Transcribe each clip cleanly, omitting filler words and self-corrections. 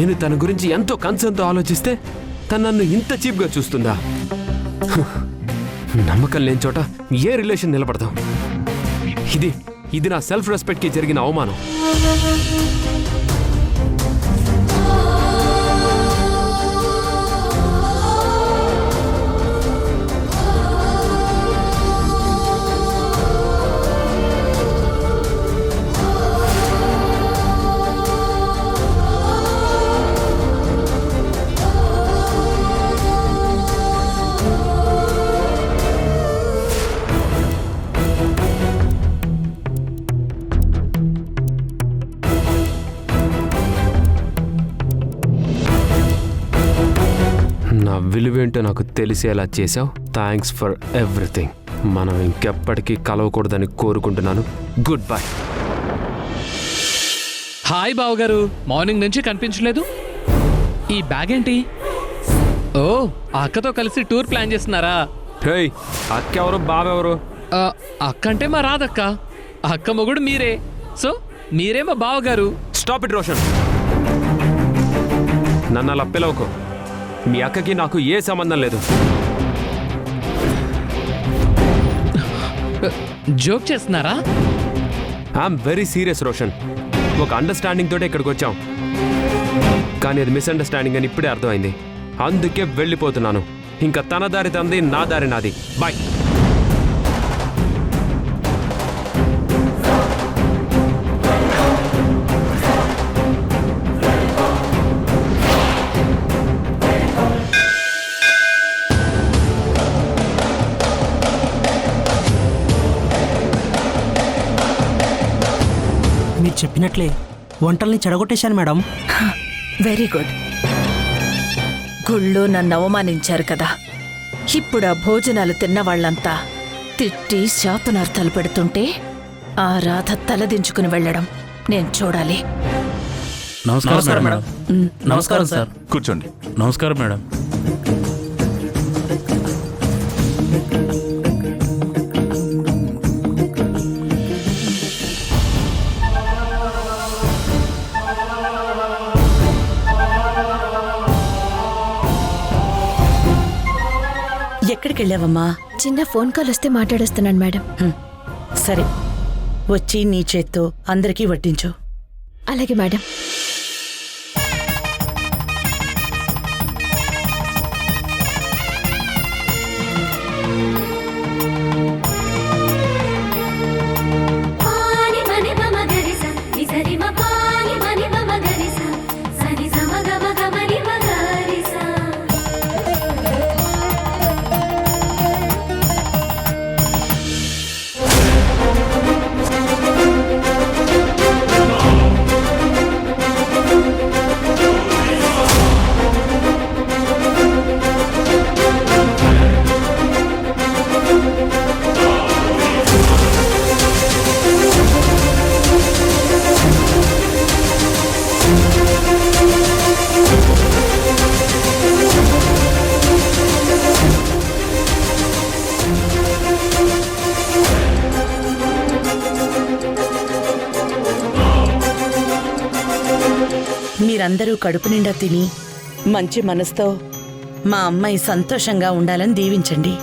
నేను తన గురించి ఎంతో కన్సర్న్తో ఆలోచిస్తే తను నన్ను ఇంత చీప్గా చూస్తుందా? నమ్మకం లేని చోట ఏ రిలేషన్ నిలబడతాం? ఇది నా సెల్ఫ్ రెస్పెక్ట్కి జరిగిన అవమానం. నా విలువేంటో నాకు తెలిసేలా చేసావు. Thanks for everything. మనం ఇంకెప్పటికీ కలవకూడదని కోరుకుంటున్నాను. Good bye. హాయ్ బావగారు, మార్నింగ్ నుంచి కనిపించలేదు. ఈ బ్యాగ్ ఏంటి? ఓ, అక్కతో కలిసి టూర్ ప్లాన్ చేస్తున్నారా? హేయ్, అక్క ఎవరు బావెవరు? అక్క అంటే మా రాధక్క, అక్క మొగుడు మీరే. సో మీరే మా బావగారు. Stop it Roshan. నన్ను అలా పిలవకు. మీ అక్కకి నాకు ఏ సంబంధం లేదు. జోక్ చేస్తున్నారా? I'm very serious Roshan. ఒక అండర్స్టాండింగ్ తోటే ఇక్కడికి వచ్చాం, కానీ అది మిస్అండర్స్టాండింగ్ అని ఇప్పుడే అర్థమైంది. అందుకే వెళ్ళిపోతున్నాను. ఇంకా తన దారి తంది, నా దారి నాది. బాయ్. మీరు చెప్పినట్లే వంటల్ని చెడగొట్టేశాను మేడం. Very good. గుళ్ళో నన్ను అవమానించారు కదా, ఇప్పుడు ఆ భోజనాలు తిన్న వాళ్ళంతా తిట్టి శాపనార్థాలు పెడుతుంటే ఆ రాధ తలదించుకుని వెళ్ళడం నేను చూడాలి. నమస్కారం మేడం. నమస్కారం సార్. కూర్చోండి. నమస్కారం మేడం. ఎక్కడికి వెళ్ళావమ్మా? చిన్న ఫోన్ కాల్ వస్తే మాట్లాడొస్తున్నాను మేడం. సరే, వచ్చి నీ చేత్తో అందరికీ వడ్డించు. అలాగే మేడం. మీరందరూ కడుపు నిండా తిని మంచి మనసుతో మా అమ్మాయి సంతోషంగా ఉండాలని దీవించండి.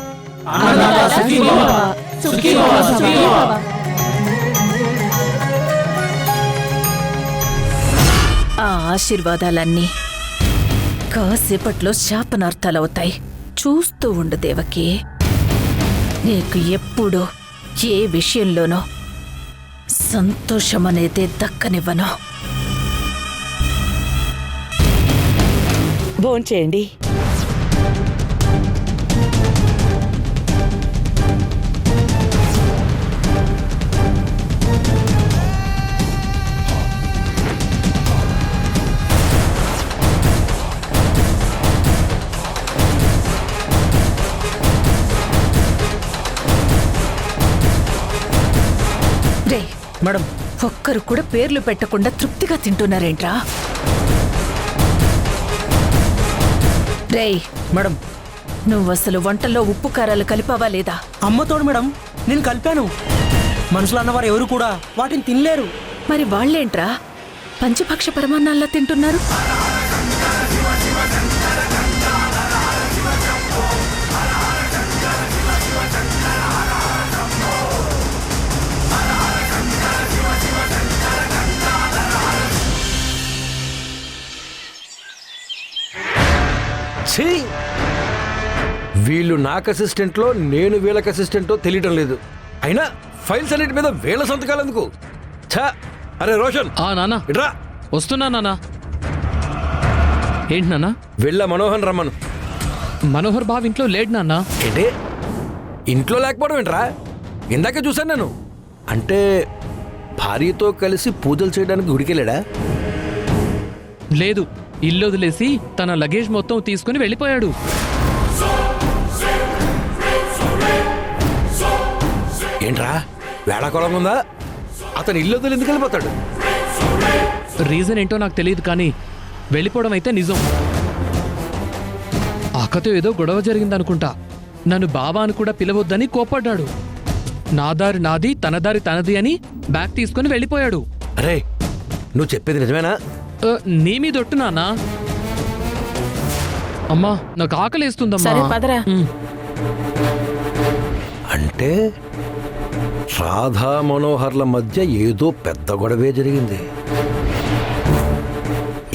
ఆ ఆశీర్వాదాలన్నీ కాసేపట్లో శాపనార్థాలవుతాయి. చూస్తూ ఉండు దేవకి. నీకు ఎప్పుడూ ఏ విషయంలోనో సంతోషమనేదే దక్కనివ్వను. భోంచేయండి. రే మేడం, ఒక్కరు కూడా పేర్లు పెట్టకుండా తృప్తిగా తింటున్నారేంట్రా? రేయ్ మేడం. నువ్వసలు వంటల్లో ఉప్పు కారాలు కలిపావా లేదా? అమ్మతోడు మేడం, నేను కలిపాను. మనుషులు అన్నవారు ఎవరు కూడా వాటిని తినలేరు. మరి వాళ్ళేంట్రా పంచభక్ష పరమాన్నాల్లా తింటున్నారు? ఛీ! వీళ్ళు నాకు అసిస్టెంట్లో నేను వీళ్ళకి అసిస్టెంటో తెలియటం లేదు. అయినా ఫైల్స్ అన్నిటి మీద వీళ్ళ సంతకాలు ఎందుకు? ఛా! అరే రోషన్, నాన్న ఇట్రా. వస్తున్నా నాన్న. ఏంటి నాన్న? వెళ్ళ మనోహన్ రమ్మను. మనోహర్ బావ ఇంట్లో లేడు నాన్న. ఏంటి ఇంట్లో లేకపోవడం ఏంట్రా? ఇందాక చూశాను నేను. అంటే భార్యతో కలిసి పూజలు చేయడానికి గుడికెళ్ళాడా? లేదు, ఇల్లు వదిలేసి తన లగేజ్ మొత్తం తీసుకుని వెళ్ళిపోయాడు. ఏంట్రా వేళాకోళం ఉందా? అతను ఇల్లు వదిలి ఎందుకు వెళ్ళిపోతాడు? రీజన్ ఏంటో నాకు తెలియదు, కానీ వెళ్ళిపోవడం అయితే నిజం. అక్కతో ఏదో గొడవ జరిగిందనుకుంటా. నన్ను బావా అని కూడా పిలవద్దని కోప్పడ్డాడు. నా దారి నాది, తన దారి తనది అని బ్యాగ్ తీసుకుని వెళ్ళిపోయాడు. అరే నువ్వు చెప్పేది నిజమేనా? నీ మీద ఒట్టు నాన్నా. అమ్మా నాకు ఆకలేస్తుందమ్మా. సరే పదరా. అంటే రాధా మనోహర్ల మధ్య ఏదో పెద్ద గొడవే జరిగింది.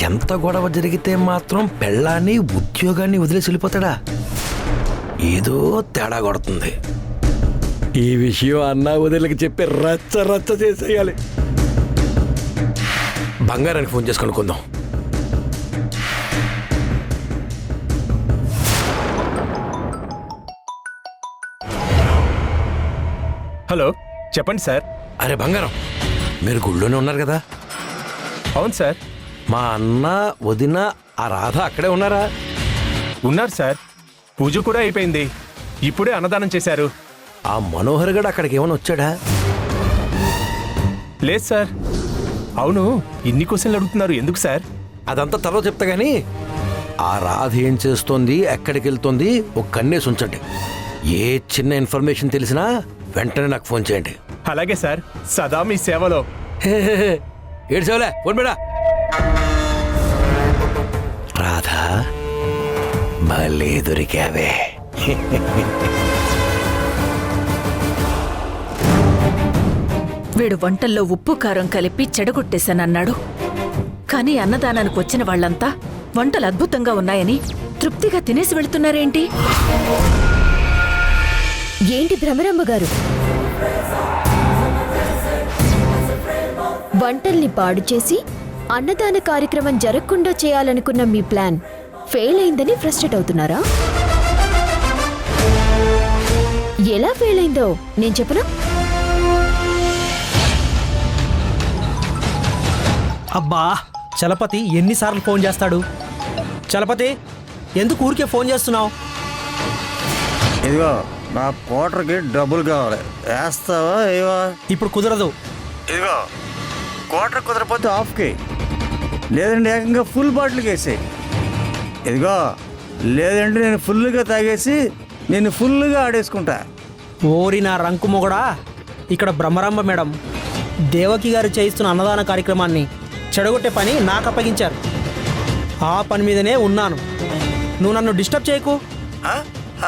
ఎంత గొడవ జరిగితే మాత్రం పెళ్ళాన్ని ఉద్యోగాన్ని వదిలేసి వెళ్ళిపోతాడా? ఏదో తేడా కొడుతుంది. ఈ విషయం అన్నా వదిలికి చెప్పి రచ్చ రచ్చ చేసేయాలి. బంగారానికి ఫోన్ చేసి కనుక్కుందాం. హలో, చెప్పండి సార్. అరే బంగారం, మీరు గుళ్ళోనే ఉన్నారు కదా? అవును సార్. మా అన్న వదిన ఆ రాధ అక్కడే ఉన్నారా? ఉన్నారు సార్. పూజ కూడా అయిపోయింది. ఇప్పుడే అన్నదానం చేశారు. ఆ మనోహర్ గడు అక్కడికి ఏమైనా వచ్చాడా? లేదు సార్. అవును, ఇన్ని క్వశ్చన్లు అడుగుతున్నారు ఎందుకు సార్? అదంతా తర్వాత చెప్తా గానీ ఆ రాధ ఏం చేస్తోంది, ఎక్కడికి వెళ్తోంది ఒక కన్నేసి ఉంచండి. ఏ చిన్న ఇన్ఫర్మేషన్ తెలిసినా వెంటనే నాకు ఫోన్ చేయండి. అలాగే సార్, సదా మీ సేవలో. ఏడు సేవలే ఫోన్ బేడా. రాధా భలే దొరికావే. వీడు వంటల్లో ఉప్పు కారం కలిపి చెడగొట్టేశానన్నాడు. కానీ అన్నదానానికి వచ్చిన వాళ్ళంతా వంటలు అద్భుతంగా ఉన్నాయని తృప్తిగా తినేసి వెళ్తున్నారేంటి? ఏంటి భ్రమరమ్మ గారు, వంటల్ని పాడు చేసి అన్నదాన కార్యక్రమం జరగకుండా చేయాలనుకున్న మీ ప్లాన్ ఫెయిల్ అయిందని ఫ్రస్ట్రేట్ అవుతున్నారా? ఎలా ఫెయిల్ అయిందో నేను చెప్పనా? అబ్బా చలపతి ఎన్నిసార్లు ఫోన్ చేస్తాడు? చలపతి ఎందుకు ఊరికే ఫోన్ చేస్తున్నావు? ఇదిగో నా క్వార్టర్కి డబ్బులు కావాలి, వేస్తావా? ఏవా ఇప్పుడు కుదరదు. ఇదిగో క్వార్టర్ కుదరపోతే హాఫ్కి, లేదంటే ఏకంగా ఫుల్ బాటిల్కి వేసేయి. ఇదిగో లేదంటే నేను ఫుల్గా తాగేసి నేను ఫుల్గా ఆడేసుకుంటా. ఓరి నా రంకు మొగడా, ఇక్కడ బ్రహ్మరాంబ మేడం దేవకి గారు చేయిస్తున్న అన్నదాన కార్యక్రమాన్ని చెడగొట్టే పని నాకు అప్పగించారు. ఆ పని మీదనే ఉన్నాను. నువ్వు నన్ను డిస్టర్బ్ చేయకు.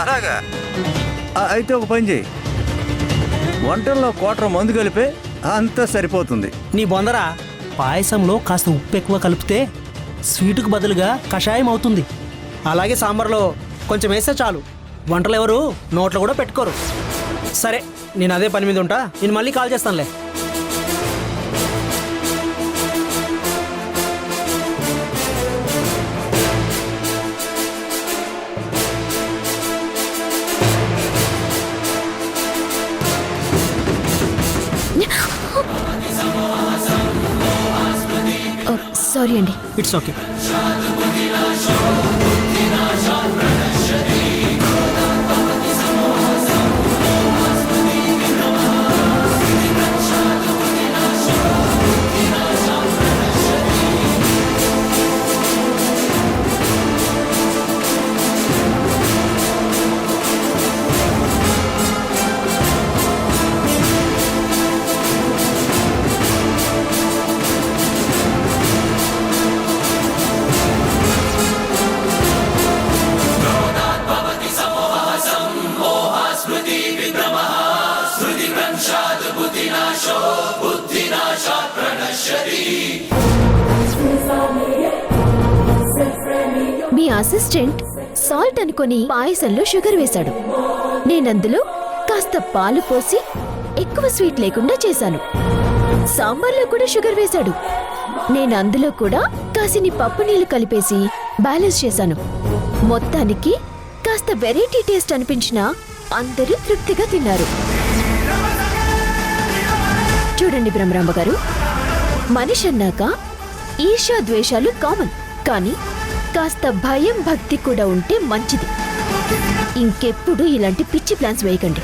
అలాగా? అయితే ఒక పని చేయి, వంటల్లో క్వార్టర్ మందు కలిపే అంతా సరిపోతుంది. నీ బొందరా, పాయసంలో కాస్త ఉప్పు ఎక్కువ కలిపితే స్వీటుకు బదులుగా కషాయం అవుతుంది. అలాగే సాంబార్లో కొంచెం వేస్తే చాలు, వంటలు ఎవరు నోట్లో కూడా పెట్టుకోరు. సరే నేను అదే పని మీద ఉంటా, నేను మళ్ళీ కాల్ చేస్తానులే. సారీ అండి. It's okay. Me assistant salt అనుకొని పాయసంలో షుగర్ వేశాడు. నేనందులో కాస్త పాలు పోసి ఎక్కువ స్వీట్ లేకుండా చేశాను. సాంబార్లో కూడా షుగర్ వేశాడు. నేనందులో కూడా కాసిని పప్పు నీళ్లు కలిపేసి బ్యాలెన్స్ చేశాను. మొత్తానికి కాస్త వెరైటీ టేస్ట్ అనిపించినా అందరూ తృప్తిగా తిన్నారు. చూడండి బ్రహ్మరాంబ గారు, మనిషి అన్నాక ఈర్ష్యా ద్వేషాలు కామన్, కానీ కాస్త భయం భక్తి కూడా ఉంటే మంచిది. ఇంకెప్పుడు ఇలాంటి పిచ్చి ప్లాన్స్ వేయకండి.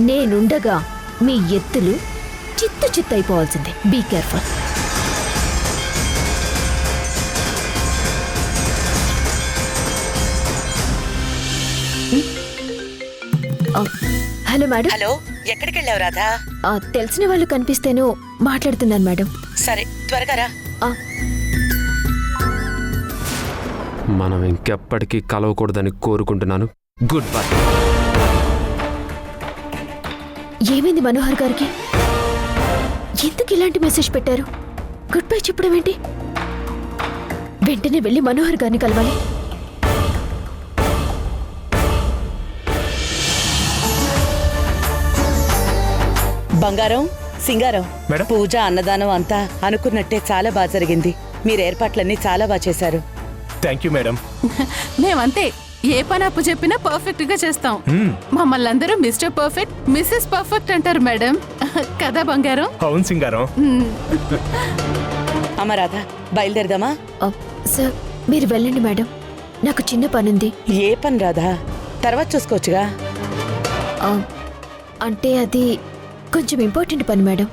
నేనుండగా మీ ఎత్తులు చిత్తు చిత్తు అయిపోవాల్సిందే. Be careful. Hello madam. Hello, ఎక్కడికి వెళ్ళావు రాధా? తెలిసిన వాళ్ళు కనిపిస్తేనో మాట్లాడుతున్నాను మేడం. సరే, త్వరగా రా. మనం ఇంకెప్పటికీ కలవకూడదని కోరుకుంటున్నాను. Good bye. ఏమైంది మనోహర్ గారికి? ఎందుకు ఇలాంటి మెసేజ్ పెట్టారు? గుడ్ బై చెప్పడం ఏంటి? వెంటనే వెళ్ళి మనోహర్ గారిని కలవాలి. బంగారం, సింగారం, మేడం? పూజ, అన్నదానం అంతా అనుకున్నట్టే చాలా బాగా జరిగింది. మీరు ఏర్పాట్లన్నీ చాలా బాగా చేశారు. Thank you madam. మేమంతే, ఏ పని అప్పు చెప్పినా పర్ఫెక్ట్ గా చేస్తాం. మమ్మల్ని అందరూ మిస్టర్ పర్ఫెక్ట్, మిస్సెస్ పర్ఫెక్ట్ అంటారు మేడం. కదా బంగారం? అవును సింగారం. అమ్మ రాధా, బయలుదేరదామా? సార్ మీరు వెళ్ళండి మేడం, నాకు చిన్న పనుంది. ఏ పని రాధా? తర్వాత చూసుకోవచ్చుగా. అంటే అది కొంచెం ఇంపార్టెంట్ పని మేడం.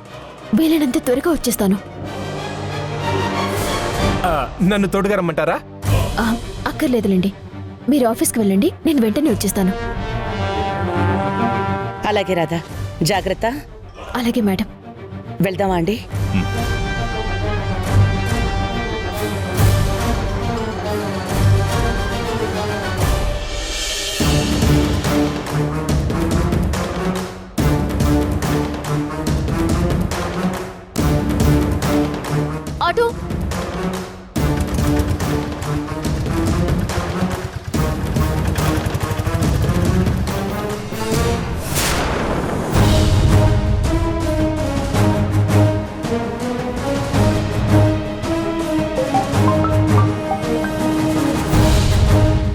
వీలైనంత త్వరగా వచ్చేస్తాను. నన్ను తోడుగా రమ్మంటారా? అక్కర్లేదులేండి, మీరు ఆఫీస్కి వెళ్ళండి, నేను వెంటనే వచ్చేస్తాను. అలాగే రాధా, జాగ్రత్త. అలాగే మేడం. వెళ్దామా అండి? ఆటో.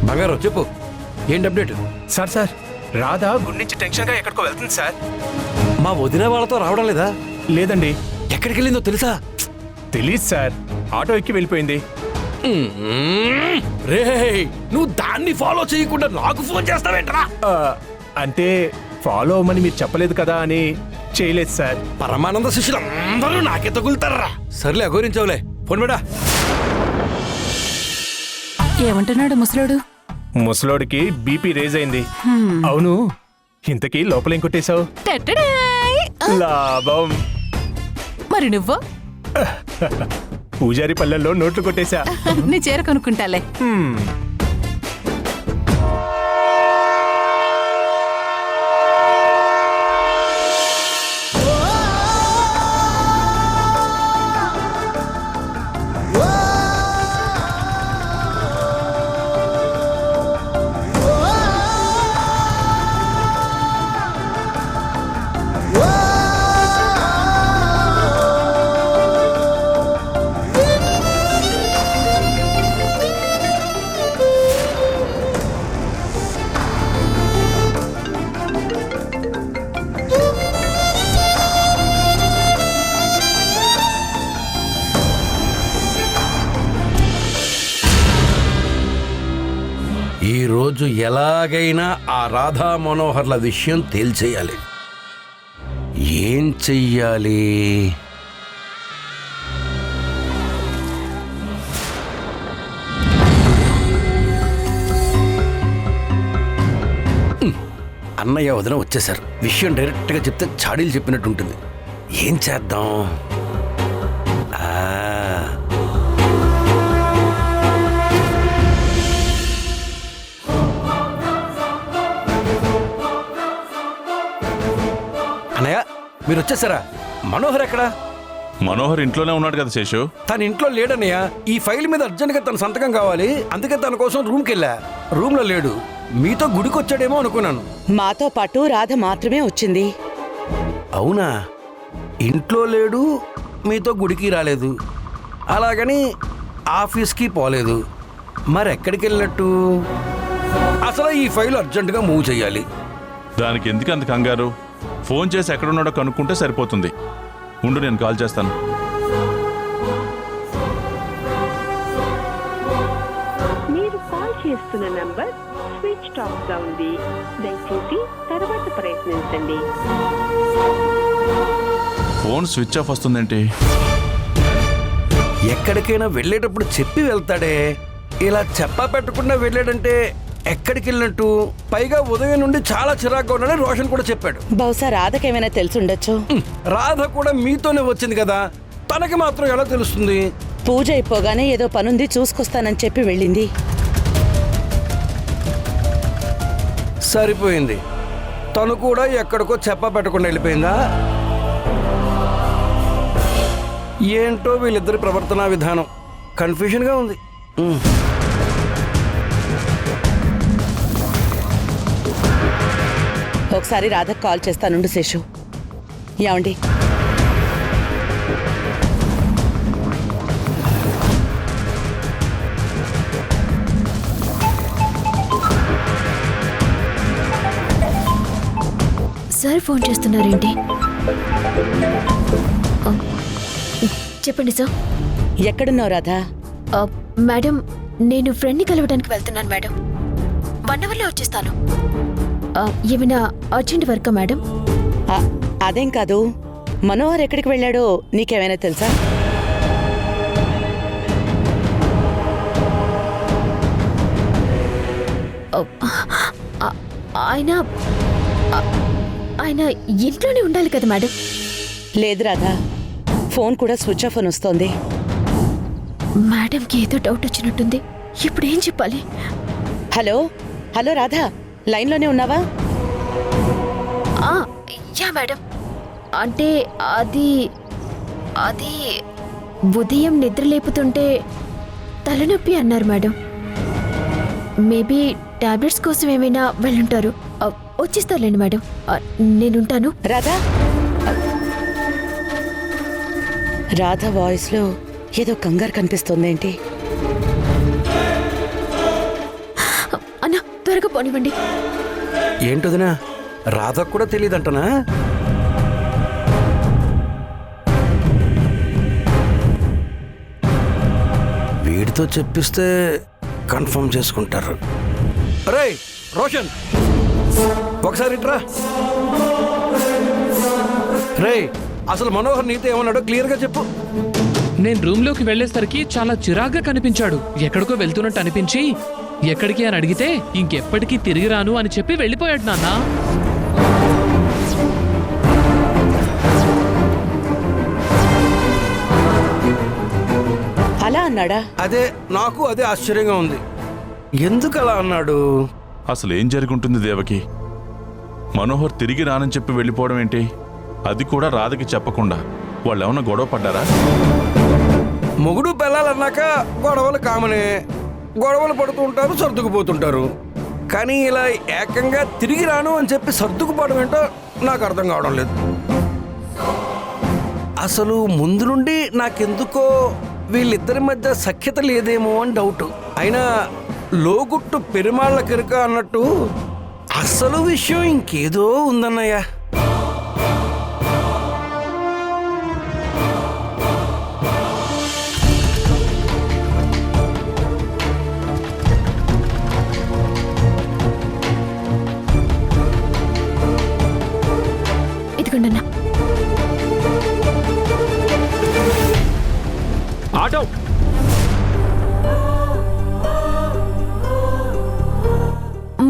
బంగారం చెప్పు, ఏంటి అప్డేట్? సార్ రాధా గుడి నుంచి టెన్షన్గా ఎక్కడికో వెళ్తుంది సార్. మా వదిన వాళ్ళతో రావడం లేదా? లేదండి. ఎక్కడికి వెళ్ళిందో తెలుసా? తెలీదు సార్, ఆటో ఎక్కి వెళ్ళిపోయింది. రే, నువ్వు దాన్ని ఫాలో చేయకుండా నాకు ఫోన్ చేస్తావేంట్రా? అంటే ఫాలో అవ్వమని మీరు చెప్పలేదు కదా అని చేయలేదు సార్. పరమానంద శిష్యులు అందరూ నాకే తగులుతారా? సర్లే, అఘోరించవులే. ఫోన్ మేడా. ఏమంటున్నాడు ముసలోడు? ముసలోడికి బీపీ రేజ్ అయింది. అవును, ఇంతకీ లోపలేం కొట్టేశావు? టెట్టడాయ్. లాభం. మరి నువ్వు? పూజారి పల్లెల్లో నోట్లు కొట్టేశా. నీ చీర కొనుక్కుంటాలే. ఈరోజు ఎలాగైనా ఆ రాధా మనోహర్ల విషయం తేల్చేయాలి. ఏం చెయ్యాలి? అన్నయ్య వదిన వచ్చేసారు. విషయం డైరెక్ట్గా చెప్తే చాడీలు చెప్పినట్టు ఉంటుంది. ఏం చేద్దాం? అన్నయ్య, మీరు వచ్చేసారా? మనోహర్ ఎక్కడా? మనోహర్ ఇంట్లోనే ఉన్నాడు కదా శేషు. తన ఇంట్లో లేడన్నయ్య. ఈ ఫైల్ మీద అర్జెంట్గా తన సంతకం కావాలి, అందుకే తన కోసం రూమ్కి వెళ్ళా. రూమ్లో లేడు. మీతో గుడికి వచ్చాడేమో అనుకున్నాను. మాతో పాటు రాధ మాత్రమే వచ్చింది. అవునా? ఇంట్లో లేడు, మీతో గుడికి రాలేదు, అలాగని ఆఫీస్కి పోలేదు. మరెక్కడికి వెళ్ళినట్టు? అసలు ఈ ఫైల్ అర్జెంటుగా మూవ్ చేయాలి. దానికి ఎందుకు అంత కంగారు? ఫోన్ చేసి ఎక్కడున్నాడో కనుక్కుంటే సరిపోతుంది. ఉండు, నేను కాల్ చేస్తాను. మీరు కాల్ చేస్తున్న నంబర్ స్విచ్ ఆఫ్ గా ఉంది. దయచేసి తర్వాత ప్రయత్నించండి. ఫోన్ స్విచ్ ఆఫ్ వస్తుందేంటి? ఎక్కడికైనా వెళ్ళేటప్పుడు చెప్పి వెళ్తాడే, ఇలా చెప్పా పెట్టకుండా వెళ్ళాడంటే ఎక్కడికి వెళ్ళినట్టు? పైగా ఉదయం నుండి చాలా చిరాగ్గా ఉన్నాడని రోషన్ కూడా చెప్పాడు. బహుశా రాధకేమైనా తెలుసుండొచ్చు. రాధ కూడా మీతోనే వచ్చింది కదా, తనకి మాత్రం ఎలా తెలుస్తుంది? పూజ అయిపోగానే ఏదో పనుంది చూసుకొస్తానని చెప్పి వెళ్ళింది. సరిపోయింది. తను కూడా ఎక్కడికో చెప్పా పెట్టకుండా వెళ్ళిపోయిందా? ఏంటో వీళ్ళిద్దరి ప్రవర్తనా విధానం కన్ఫ్యూజన్గా ఉంది. ఒకసారి రాధకు కాల్ చేస్తానుండు శేషు. ఏమండి, సార్ ఫోన్ చేస్తున్నారేంటి? చెప్పండి సార్. ఎక్కడున్నావు రాధా? మేడం, నేను ఫ్రెండ్ని కలవడానికి వెళ్తున్నాను మేడం. 1 అవర్లో వచ్చేస్తాను. ఏమైనా అర్జెంట్ వర్కా మేడం? అదేం కాదు, మనోహర్ ఎక్కడికి వెళ్ళాడో నీకేమైనా తెలుసా? ఆయన ఇంట్లోనే ఉండాలి కదా మేడం? లేదు రాధా, ఫోన్ కూడా స్విచ్ ఆఫ్ అని వస్తోంది. మేడంకి ఏదో డౌట్ వచ్చినట్టుంది. ఇప్పుడు ఏం చెప్పాలి? హలో హలో రాధా, లైన్లోనే ఉన్నావా? Yeah madam. అంటే అది ఉదయం నిద్ర లేపుతుంటే తలనొప్పి అన్నారు మేడం. మేబీ టాబ్లెట్స్ కోసం ఏమైనా వెళ్ళుంటారు. వచ్చేస్తారులేండి మేడం, నేనుంటాను. రాధా, రాధ వాయిస్లో ఏదో కంగారు కనిపిస్తోందేంటి? అన్నా, త్వరగా పోనివ్వండి. ఏంటదినా? రాధకు కూడా తెలియదంటనా? వీడితో చెప్పిస్తే కన్ఫర్మ్ చేసుకుంటారు. రే రోషన్, ఒకసారి ఇట్రా. రే, అసలు మనోహర్ నీతో ఏమన్నాడో క్లియర్గా చెప్పు. నేను రూమ్లోకి వెళ్లేసరికి చాలా చిరాగ్గా కనిపించాడు. ఎక్కడికో వెళ్తున్నట్టు అనిపించి ఎక్కడికి అని అడిగితే ఇంకెప్పటికీ తిరిగి రాను అని చెప్పి వెళ్ళిపోయాడు నాన్న. అలా అన్నాడా? అదే నాకు అదే ఆశ్చర్యంగా ఉంది. ఎందుకు అలా అన్నాడు? అసలు ఏం జరుగుంటుంది దేవకి? మనోహర్ తిరిగి రానని చెప్పి వెళ్ళిపోవడం ఏంటి? అది కూడా రాధకి చెప్పకుండా. వాళ్ళు ఏమన్నా గొడవ పడ్డారా? మొగుడు పెళ్ళాలన్నాక గొడవలు కామనే. గొడవలు పడుతూ ఉంటారు, సర్దుకుపోతుంటారు. కానీ ఇలా ఏకంగా తిరిగి రాను అని చెప్పి సర్దుకుపోవడం ఏంటో నాకు అర్థం కావడం లేదు. అసలు ముందు నుండి నాకెందుకో వీళ్ళిద్దరి మధ్య సఖ్యత లేదేమో అని డౌట్. అయినా లోగుట్టు పెరుమాళ్ళ కిరక అన్నట్టు అసలు విషయం ఇంకేదో ఉందన్నయ్య. ఇదిగోండన్నా. ఆటో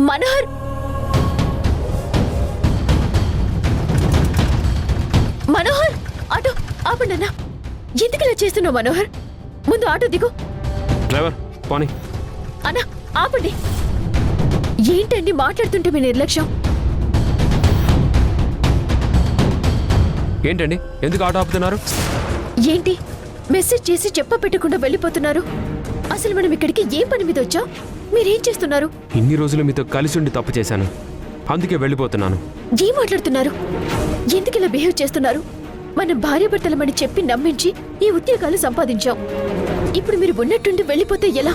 మనోహర్, మనోహర్, ఆటో ఆపండి అన్నా. ఎందుకు ఇలా చేస్తున్నావు మనోహర్? ముందు ఆటో దిగు. డ్రైవర్ పోనీ. అన్నా ఆపండి. ఏంటండి మాట్లాడుతుంటే మీ నిర్లక్ష్యం? ఏంటండి, ఎందుకు ఆటో ఆపుతున్నారు? ఏంటి మెసేజ్ చేసి చెప్పపెట్టకుండా వెళ్ళిపోతున్నారు? అసలు మనం ఇక్కడికి ఏం పని మీద వచ్చాం? మీరేం చేస్తున్నారు? ఇన్ని రోజులు మీతో కలిసి ఉండి తప్పు చేశాను, అందుకే వెళ్ళిపోతున్నాను. ఏం మాట్లాడుతున్నారు? ఎందుకు ఇలా బిహేవ్ చేస్తున్నారు? మనం భార్యాభర్తలమని చెప్పి నమ్మించి ఈ ఉద్యోగాలు సంపాదించాం. ఇప్పుడు మీరు ఉన్నట్టుండి వెళ్ళిపోతే ఎలా?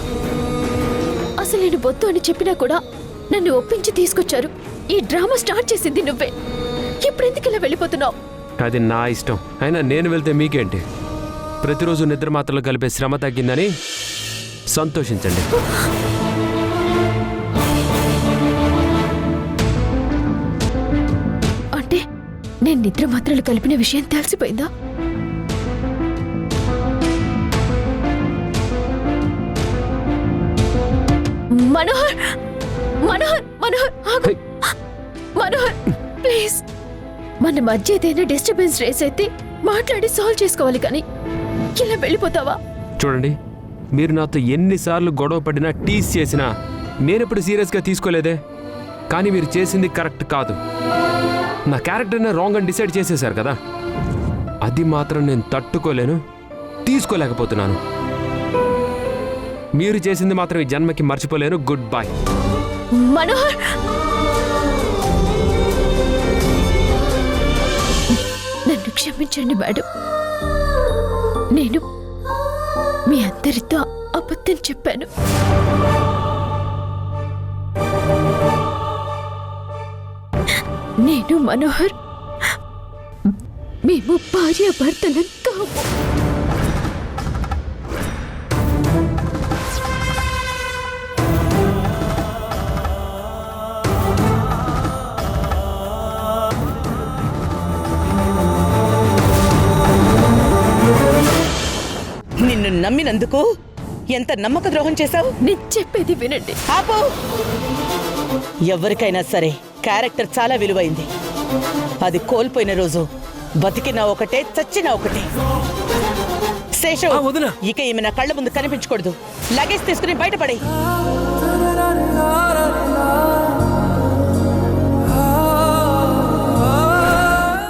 అసలు నేను వద్దు అని చెప్పినా కూడా నన్ను ఒప్పించి తీసుకొచ్చారు. ఈ డ్రామా స్టార్ట్ చేసింది నువ్వే. ఇప్పుడు ఎందుకు ఇలా వెళ్ళిపోతున్నావు? అది నా ఇష్టం. అయినా నేను వెళ్తే మీకేంటి? ప్రతిరోజు నిద్ర మాత్రలు కలిపే శ్రమ తగ్గిందని సంతోషించండి. అంటే నేను నిద్ర మాత్రలు కలిపిన విషయం తెలిసిపోయిందా? మనోహర్, మనోహర్, మనోహర్, ఆగు. మనోహర్, ప్లీజ్. మన మధ్య ఏదైనా డిస్టర్బెన్స్ రేస్ అయితే మాట్లాడి సాల్వ్ చేసుకోవాలి, కానీ ఇలా వెళ్ళిపోతావా? చూడండి, మీరు నాతో ఎన్నిసార్లు గొడవ పడినా టీస్ చేసినా నేనెప్పుడు సీరియస్గా తీసుకోలేదే. కానీ మీరు చేసింది కరెక్ట్ కాదు. నా క్యారెక్టర్ని రాంగ్ అని డిసైడ్ చేసేశారు కదా, అది మాత్రం నేను తట్టుకోలేను, తీసుకోలేకపోతున్నాను. మీరు చేసింది మాత్రం ఈ జన్మకి మర్చిపోలేను. Good bye. మనోహర్, నన్ను క్షమించండి మేడం. నేను మీ అందరితో అబద్ధం చెప్పాను. నేను మనోహర్ మేము భార్యాభర్తలం కాము. నిన్ను నమ్మినందుకు ఎంత నమ్మక ద్రోహం చేశావు? నేను చెప్పేది వినండి. ఆపు. ఎవరికైనా సరే క్యారెక్టర్ చాలా విలువైంది. అది కోల్పోయిన రోజు బతికినా ఒకటే, చచ్చినా ఒకటే. శేషు, ఇక ఈమె నా కళ్ళ ముందు కనిపించకూడదు. లగేజ్ తీసుకుని బయటపడే.